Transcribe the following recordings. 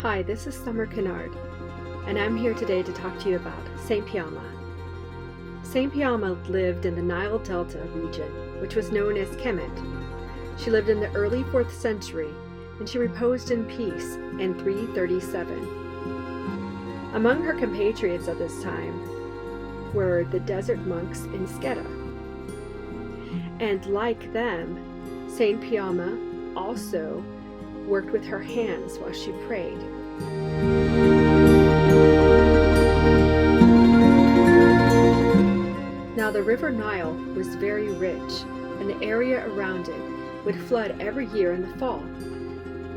Hi, this is Summer Kennard, and I'm here today to talk to you about Saint Piama. Saint Piama lived in the Nile Delta region, which was known as Kemet. She lived in the early 4th century, and she reposed in peace in 337. Among her compatriots at this time were the desert monks in Sketa. And like them, Saint Piama also worked with her hands while she prayed. Now the river Nile was very rich, and the area around it would flood every year in the fall,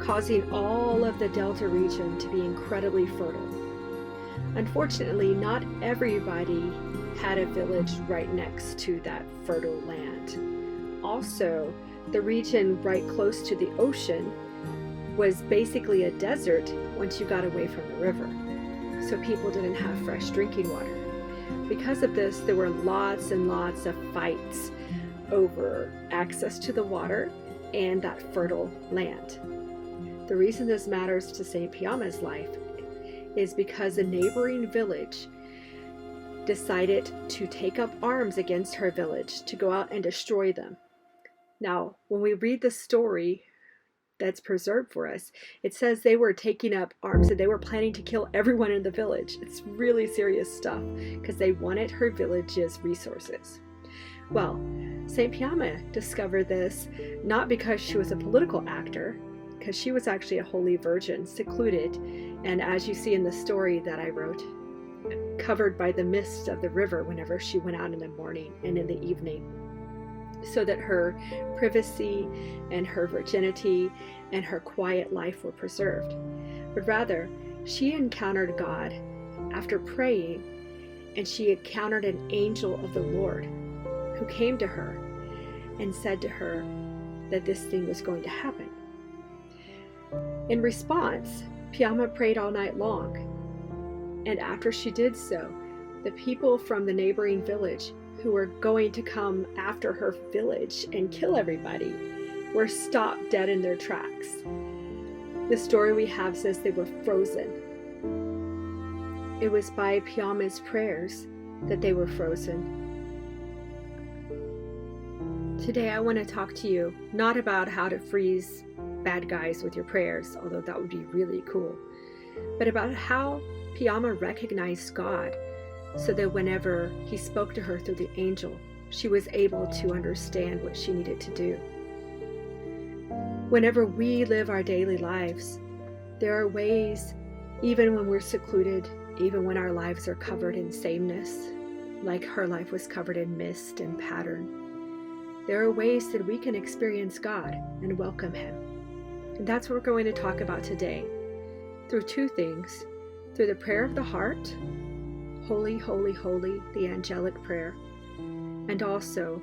causing all of the delta region to be incredibly fertile. Unfortunately, not everybody had a village right next to that fertile land. Also, the region right close to the ocean was basically a desert once you got away from the river, so people didn't have fresh drinking water. Because of this, there were lots and lots of fights over access to the water and that fertile land. The reason this matters to Saint Piama's life is because a neighboring village decided to take up arms against her village to go out and destroy them. Now, when we read the story that's preserved for us, it says they were taking up arms and they were planning to kill everyone in the village. It's really serious stuff because they wanted her village's resources. Well, Saint Piama discovered this not because she was a political actor, because she was actually a holy virgin, secluded, and as you see in the story that I wrote, covered by the mist of the river whenever she went out in the morning and in the evening, so that her privacy and her virginity and her quiet life were preserved. But rather, she encountered God after praying, and she encountered an angel of the Lord who came to her and said to her that this thing was going to happen. In response, Piama prayed all night long, and after she did so, the people from the neighboring village who were going to come after her village and kill everybody were stopped dead in their tracks. The story we have says they were frozen. It was by Piama's prayers that they were frozen. Today I want to talk to you not about how to freeze bad guys with your prayers, although that would be really cool, but about how Piama recognized God, so that whenever he spoke to her through the angel, she was able to understand what she needed to do. Whenever we live our daily lives, there are ways, even when we're secluded, even when our lives are covered in sameness, like her life was covered in mist and pattern, there are ways that we can experience God and welcome Him. And that's what we're going to talk about today, through two things: through the prayer of the heart, Holy, holy, holy, the angelic prayer, and also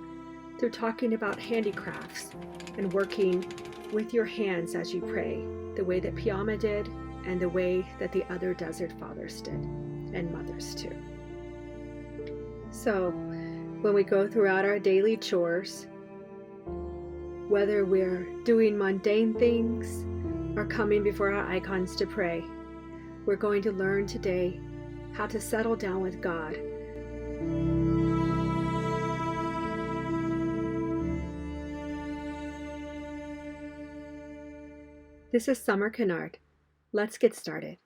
through talking about handicrafts and working with your hands as you pray, the way that Piama did and the way that the other desert fathers did, and mothers too. So when we go throughout our daily chores, whether we're doing mundane things or coming before our icons to pray, we're going to learn today how to settle down with God. This is Summer Kennard. Let's get started.